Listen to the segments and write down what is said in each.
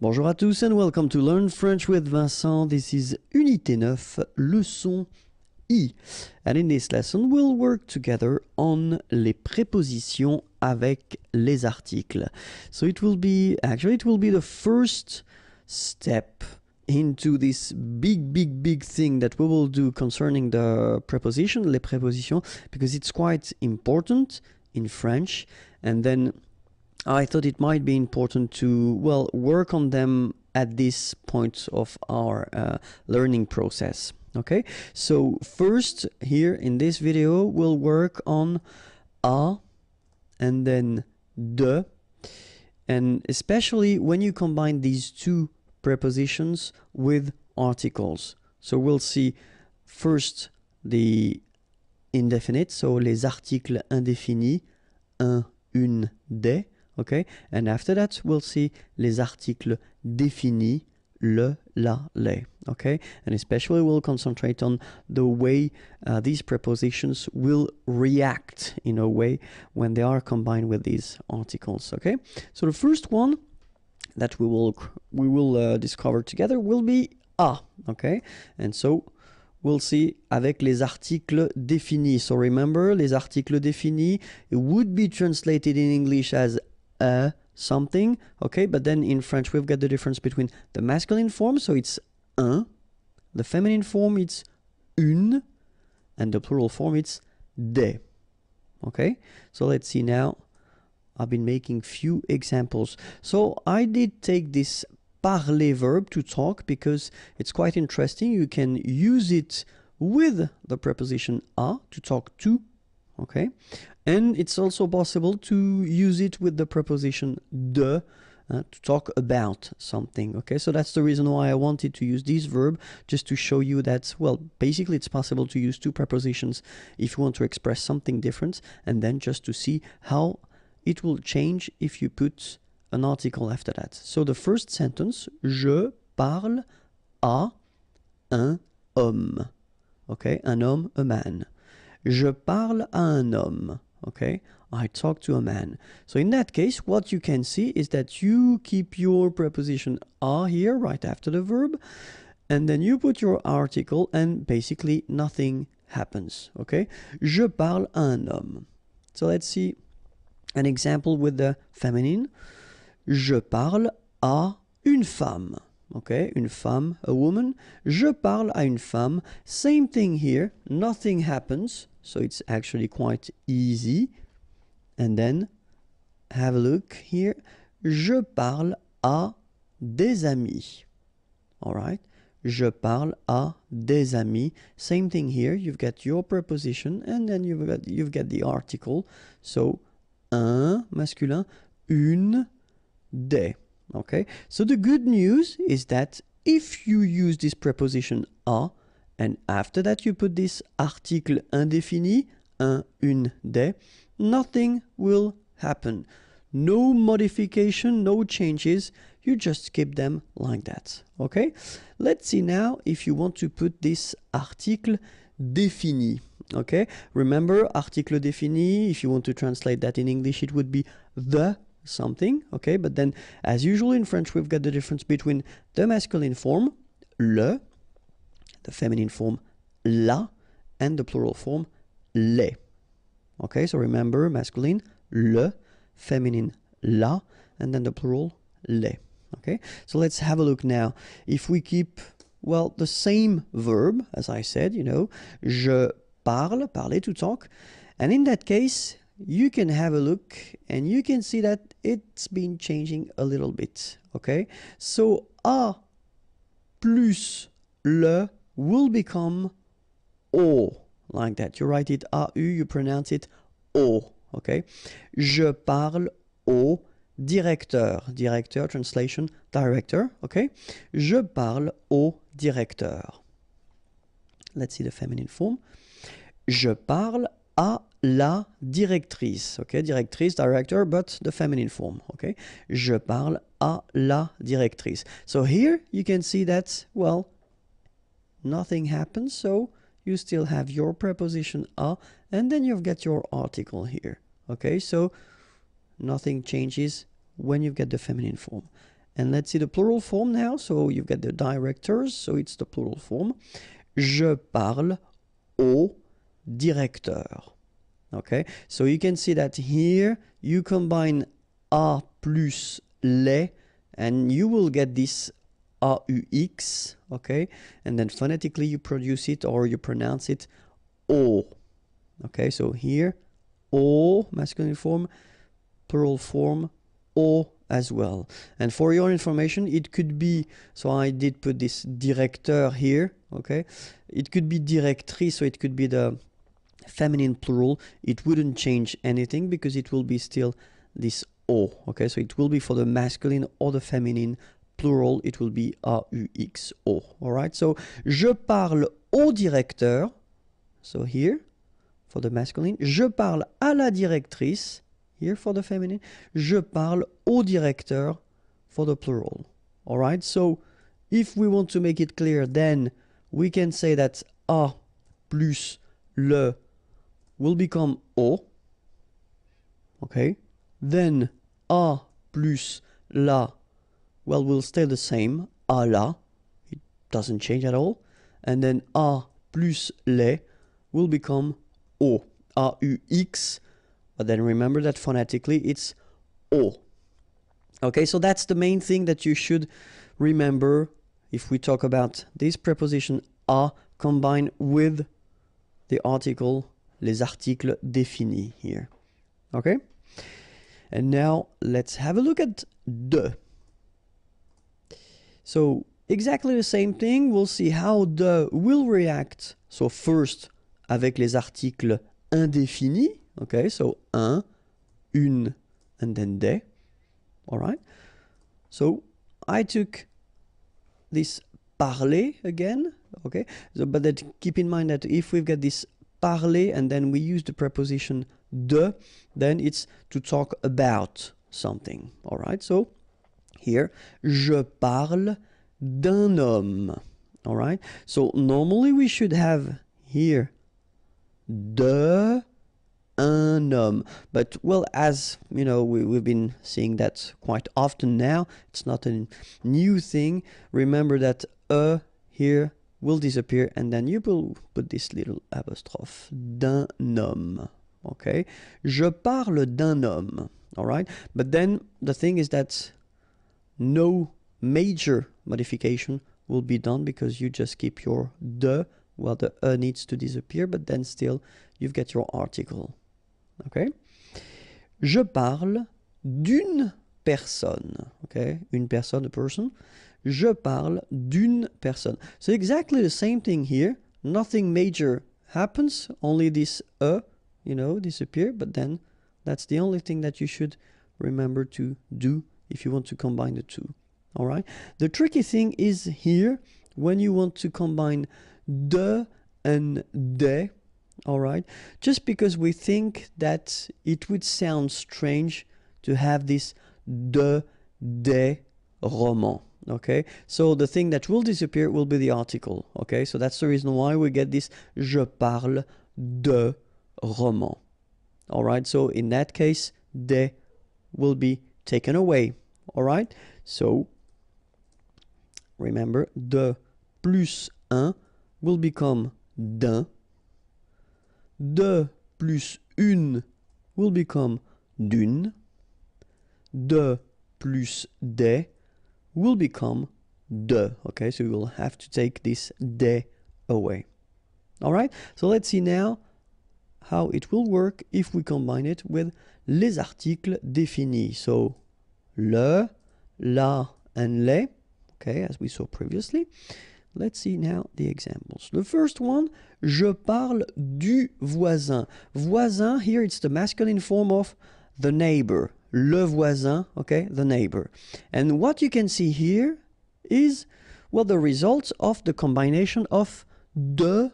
Bonjour à tous and welcome to Learn French with Vincent. This is Unité 9, leçon I. And in this lesson, we'll work together on les prépositions avec les articles. So it will be the first step into this big thing that we will do concerning the preposition, les prépositions, because it's quite important in French. And then I thought it might be important to, work on them at this point of our learning process. Okay, so first here in this video, we'll work on a and then de, and especially when you combine these two prepositions with articles. So we'll see first the indefinite, so les articles indéfinis, un, une, des. Okay, and after that we'll see les articles définis, le, la, les. Okay, and especially we'll concentrate on the way these prepositions will react in a way when they are combined with these articles. Okay, so the first one that we will discover together will be a. Okay, and so we'll see avec les articles définis. So remember, les articles définis, it would be translated in English as something, okay, but then in French we've got the difference between the masculine form, so it's un, the feminine form it's une, and the plural form it's des. Okay, so let's see now. I've been making few examples. So I did take this parler verb, to talk, because it's quite interesting. You can use it with the preposition a, to talk to, okay, and it's also possible to use it with the preposition de, to talk about something. Okay, so that's the reason why I wanted to use this verb, just to show you that, basically it's possible to use two prepositions if you want to express something different, and then just to see how it will change if you put an article after that. So the first sentence, je parle à un homme. Okay, un homme, a man. Je parle à un homme. Okay, I talk to a man. So in that case, what you can see is that you keep your preposition a here right after the verb, and then you put your article and basically nothing happens. Okay, je parle à un homme. So let's see an example with the feminine. Je parle à une femme. Okay, une femme, a woman. Je parle à une femme. Same thing here. Nothing happens. So it's actually quite easy. And then have a look here. Je parle à des amis. All right. Je parle à des amis. Same thing here. You've got your preposition and then you've got the article. So un masculin, une, des. Okay, so the good news is that if you use this preposition à, and after that you put this article indéfini, un, une, des, nothing will happen. No modification, no changes, you just keep them like that. Okay, let's see now if you want to put this article défini. Okay, remember article défini, if you want to translate that in English, it would be the something, okay, but then as usual in French we've got the difference between the masculine form, le, the feminine form, la, and the plural form, les. Okay, so remember masculine, le, feminine, la, and then the plural, les. Okay, so let's have a look now. If we keep, the same verb, as I said, je parle, parler, to talk, and in that case, you can have a look and you can see that it's been changing a little bit. Okay, so a plus le will become o, like that. You write it au, you pronounce it o. Okay, je parle au directeur. Directeur, translation, director. Okay, je parle au directeur. Let's see the feminine form. Je parle à la directrice. Okay, directrice, director, but the feminine form. Okay, je parle à la directrice. So here you can see that, nothing happens, so you still have your preposition à, and then you've got your article here. Okay, so nothing changes when you get the feminine form. And let's see the plural form now. So you've got the directors, so it's the plural form. Je parle au directeur. Okay, so you can see that here you combine a plus les, and you will get this AUX, okay? And then phonetically you produce it or you pronounce it O. Okay, so here O, masculine form, plural form, O as well. And for your information, it could be, so I did put this directeur here, okay? It could be directrice, so it could be the feminine plural. It wouldn't change anything because it will be still this O, okay? So it will be for the masculine or the feminine plural, it will be AUXO, all right? So, je parle au directeur, so here, for the masculine. Je parle à la directrice, here for the feminine. Je parle au directeur for the plural, all right? So, if we want to make it clear, then we can say that A plus le will become O, okay? Then A plus la, well, will stay the same, à la, it doesn't change at all. And then A plus les will become O, AUX, but then remember that phonetically it's O. Okay, so that's the main thing that you should remember if we talk about this preposition a combined with the article, les articles définis here. Okay? And now let's have a look at de. So exactly the same thing, we'll see how de will react. So first, avec les articles indéfinis, okay, so un, une, and then des, all right? So I took this parler again, okay? So, but that, keep in mind that if we've got this parler and then we use the preposition de, then it's to talk about something, all right? So here, je parle d'un homme, all right? So normally we should have here de un homme, but well, as you know, we've been seeing that quite often now. It's not a new thing. Remember that here will disappear, and then you will put this little apostrophe, d'un homme, okay? Je parle d'un homme, all right? But then the thing is that no major modification will be done because you just keep your de, well, the needs to disappear, but then still you've got your article, okay? Je parle d'une personne, okay? Une personne, a person. Je parle d'une personne. So exactly the same thing here. Nothing major happens, only this you know, disappear, but then that's the only thing that you should remember to do if you want to combine the two, all right? The tricky thing is here, when you want to combine de and des, all right? Just because we think that it would sound strange to have this de, des, roman, okay? So the thing that will disappear will be the article, okay? So that's the reason why we get this je parle de roman, all right? So in that case, des will be taken away, all right? So remember, de plus un will become d'un. De plus une will become d'une. De plus des will become de. Okay, so we will have to take this des away. All right, so let's see now how it will work if we combine it with les articles définis. So le, la, and les, okay, as we saw previously. Let's see now the examples. The first one, je parle du voisin. Voisin, here it's the masculine form of the neighbor. Le voisin, okay, the neighbor. And what you can see here is, well, the results of the combination of de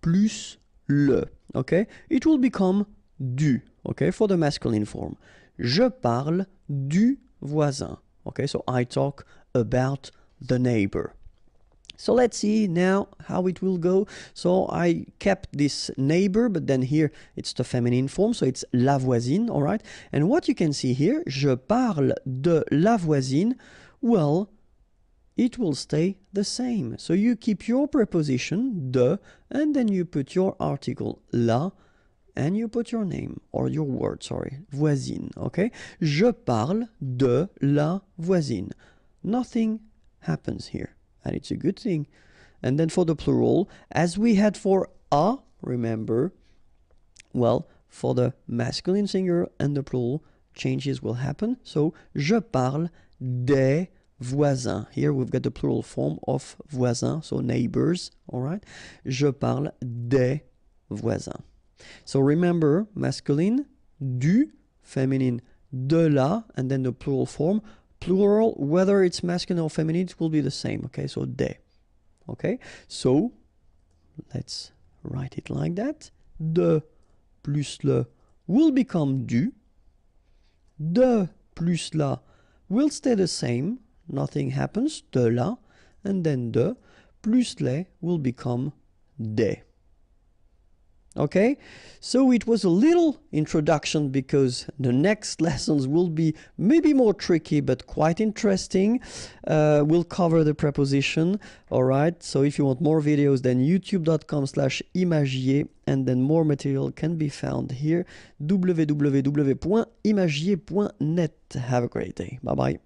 plus le, okay? It will become du, okay, for the masculine form. Je parle du voisin, okay? So I talk about the neighbor. So let's see now how it will go. So I kept this neighbor, but then here it's the feminine form, so it's la voisine, all right? And what you can see here, je parle de la voisine, well, it will stay the same. So you keep your preposition, de, and then you put your article, la, and you put your name, or your word, sorry, voisine, okay? Je parle de la voisine. Nothing happens here, and it's a good thing. And then for the plural, as we had for a, remember, well, for the masculine singular and the plural, changes will happen. So, je parle des voisins. Here we've got the plural form of voisins, so neighbors, all right? Je parle des voisins. So remember, masculine, du, feminine, de la, and then the plural form. Plural, whether it's masculine or feminine, it will be the same, okay? So, des. Okay? So, let's write it like that. De plus le will become du. De plus la will stay the same. Nothing happens. De la. And then de plus les will become des. Okay, so it was a little introduction because the next lessons will be maybe more tricky but quite interesting. We'll cover the preposition, all right? So if you want more videos, then youtube.com/imagier, and then more material can be found here, www.imagier.net. Have a great day. Bye-bye.